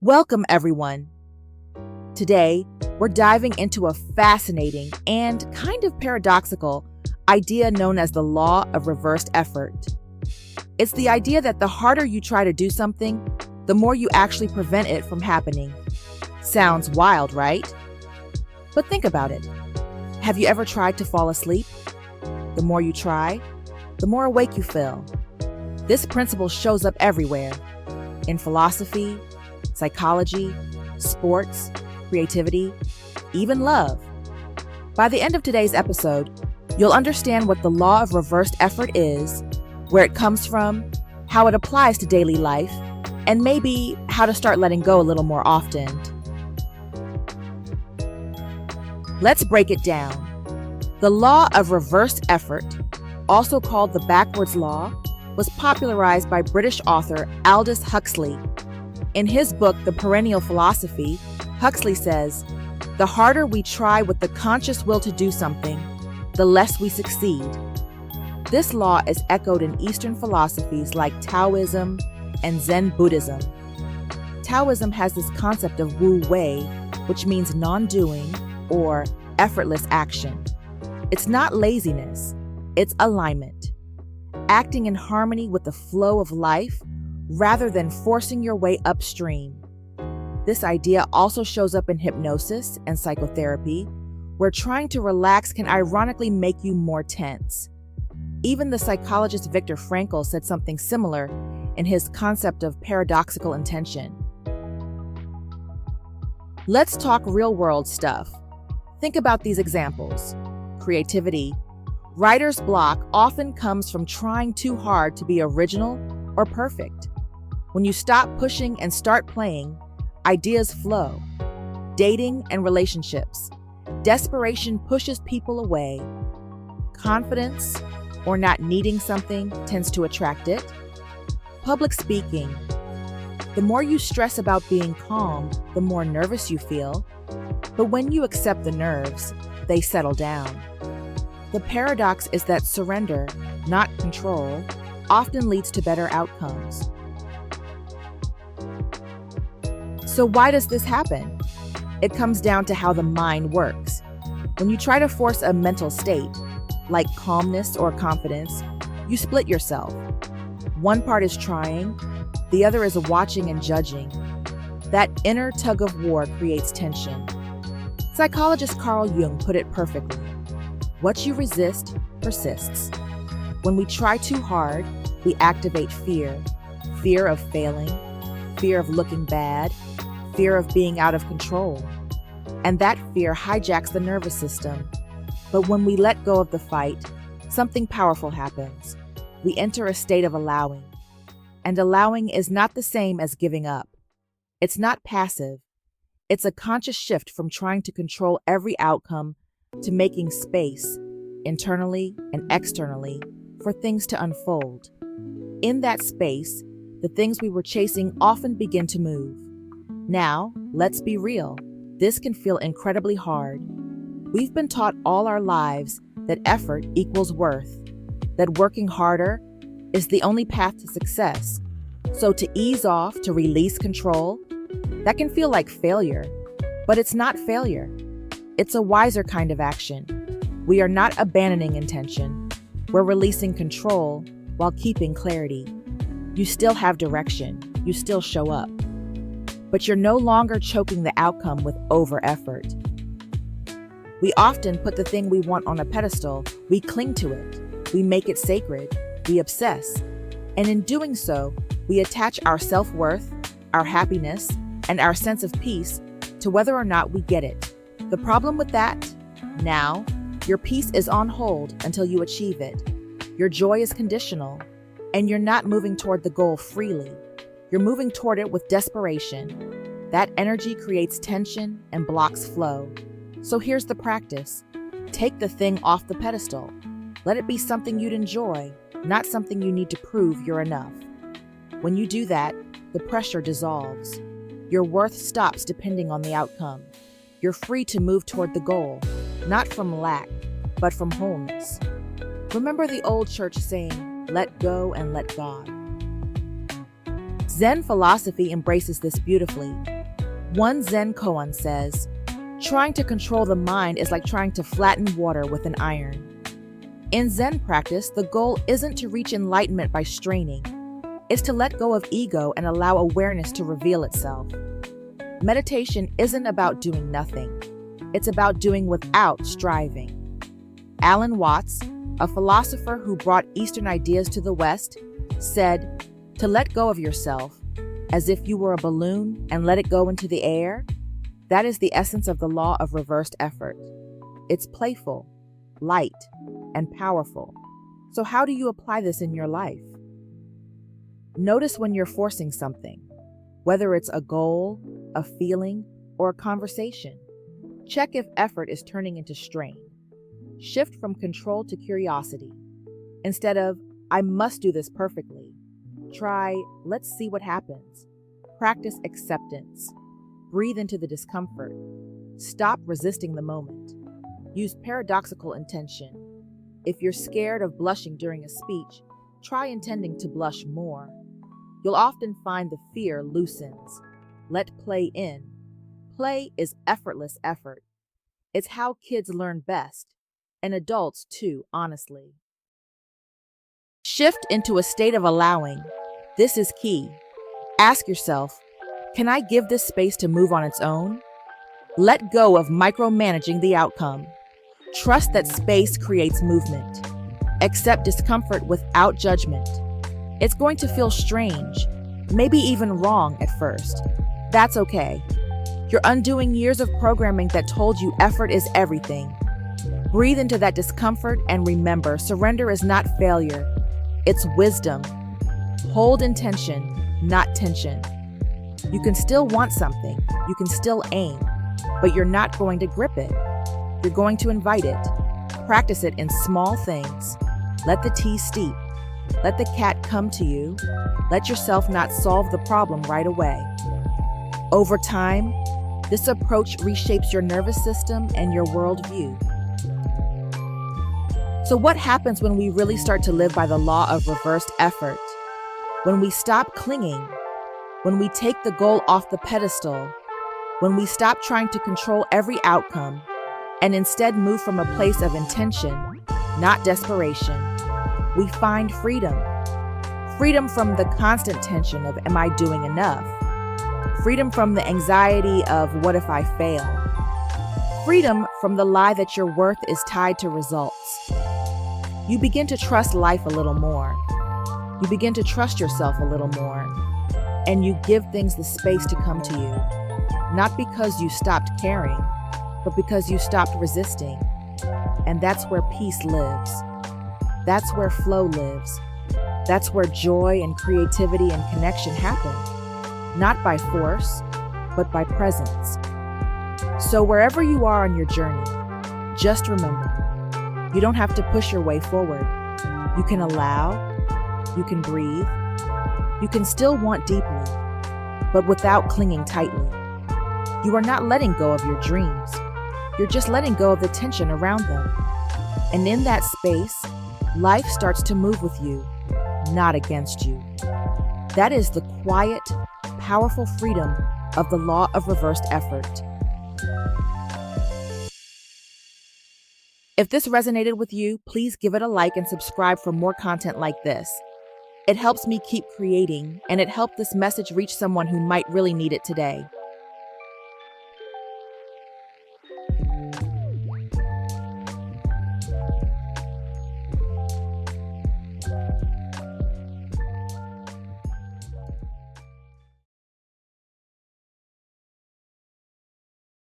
Welcome, everyone. Today, we're diving into a fascinating and kind of paradoxical idea known as the law of reversed effort. It's the idea that the harder you try to do something, the more you actually prevent it from happening. Sounds wild, right? But think about it. Have you ever tried to fall asleep? The more you try, the more awake you feel. This principle shows up everywhere in philosophy, psychology, sports, creativity, even love. By the end of today's episode, you'll understand what the law of reversed effort is, where it comes from, how it applies to daily life, and maybe how to start letting go a little more often. Let's break it down. The law of reversed effort, also called the backwards law, was popularized by British author Aldous Huxley. In his book, The Perennial Philosophy, Huxley says, "The harder we try with the conscious will to do something, the less we succeed." This law is echoed in Eastern philosophies like Taoism and Zen Buddhism. Taoism has this concept of Wu Wei, which means non-doing or effortless action. It's not laziness, it's alignment. Acting in harmony with the flow of life rather than forcing your way upstream. This idea also shows up in hypnosis and psychotherapy, where trying to relax can ironically make you more tense. Even the psychologist Viktor Frankl said something similar in his concept of paradoxical intention. Let's talk real-world stuff. Think about these examples. Creativity. Writer's block often comes from trying too hard to be original or perfect. When you stop pushing and start playing, ideas flow. Dating and relationships. Desperation pushes people away. Confidence, or not needing something, tends to attract it. Public speaking. The more you stress about being calm, the more nervous you feel. But when you accept the nerves, they settle down. The paradox is that surrender, not control, often leads to better outcomes. So why does this happen? It comes down to how the mind works. When you try to force a mental state, like calmness or confidence, you split yourself. One part is trying, the other is watching and judging. That inner tug of war creates tension. Psychologist Carl Jung put it perfectly. What you resist persists. When we try too hard, we activate fear. Fear of failing, fear of looking bad, fear of being out of control. And that fear hijacks the nervous system. But when we let go of the fight, something powerful happens. We enter a state of allowing. And allowing is not the same as giving up. It's not passive. It's a conscious shift from trying to control every outcome to making space, internally and externally, for things to unfold. In that space, the things we were chasing often begin to move. Now, let's be real. This can feel incredibly hard. We've been taught all our lives that effort equals worth, that working harder is the only path to success. So to ease off, to release control, that can feel like failure. But it's not failure. It's a wiser kind of action. We are not abandoning intention. We're releasing control while keeping clarity. You still have direction. You still show up. But you're no longer choking the outcome with over-effort. We often put the thing we want on a pedestal. We cling to it. We make it sacred. We obsess. And in doing so, we attach our self-worth, our happiness, and our sense of peace to whether or not we get it. The problem with that? Now, your peace is on hold until you achieve it. Your joy is conditional, and you're not moving toward the goal freely. You're moving toward it with desperation. That energy creates tension and blocks flow. So here's the practice. Take the thing off the pedestal. Let it be something you'd enjoy, not something you need to prove you're enough. When you do that, the pressure dissolves. Your worth stops depending on the outcome. You're free to move toward the goal, not from lack, but from wholeness. Remember the old church saying, "Let go and let God." Zen philosophy embraces this beautifully. One Zen koan says, "Trying to control the mind is like trying to flatten water with an iron." In Zen practice, the goal isn't to reach enlightenment by straining. It's to let go of ego and allow awareness to reveal itself. Meditation isn't about doing nothing. It's about doing without striving. Alan Watts, a philosopher who brought Eastern ideas to the West, said, "To let go of yourself, as if you were a balloon, and let it go into the air, that is the essence of the law of reversed effort. It's playful, light, and powerful." So how do you apply this in your life? Notice when you're forcing something, whether it's a goal, a feeling, or a conversation. Check if effort is turning into strain. Shift from control to curiosity. Instead of, "I must do this perfectly," try, "Let's see what happens." Practice acceptance. Breathe into the discomfort. Stop resisting the moment. Use paradoxical intention. If you're scared of blushing during a speech, try intending to blush more. You'll often find the fear loosens. Let play in. Play is effortless effort. It's how kids learn best, and adults too, honestly. Shift into a state of allowing. This is key. Ask yourself, can I give this space to move on its own? Let go of micromanaging the outcome. Trust that space creates movement. Accept discomfort without judgment. It's going to feel strange, maybe even wrong at first. That's okay. You're undoing years of programming that told you effort is everything. Breathe into that discomfort and remember, surrender is not failure. It's wisdom. Hold intention, not tension. You can still want something. You can still aim, but you're not going to grip it. You're going to invite it. Practice it in small things. Let the tea steep. Let the cat come to you. Let yourself not solve the problem right away. Over time, this approach reshapes your nervous system and your worldview. So what happens when we really start to live by the law of reversed effort? When we stop clinging, when we take the goal off the pedestal, when we stop trying to control every outcome, and instead move from a place of intention, not desperation, we find freedom. Freedom from the constant tension of, am I doing enough? Freedom from the anxiety of, what if I fail? Freedom from the lie that your worth is tied to results. You begin to trust life a little more. You begin to trust yourself a little more. And you give things the space to come to you. Not because you stopped caring, but because you stopped resisting. And that's where peace lives. That's where flow lives. That's where joy and creativity and connection happen. Not by force, but by presence. So wherever you are on your journey, just remember, you don't have to push your way forward. You can allow, you can breathe, you can still want deeply, but without clinging tightly. You are not letting go of your dreams. You're just letting go of the tension around them. And in that space, life starts to move with you, not against you. That is the quiet, powerful freedom of the law of reversed effort. If this resonated with you, please give it a like and subscribe for more content like this. It helps me keep creating, and it helped this message reach someone who might really need it today.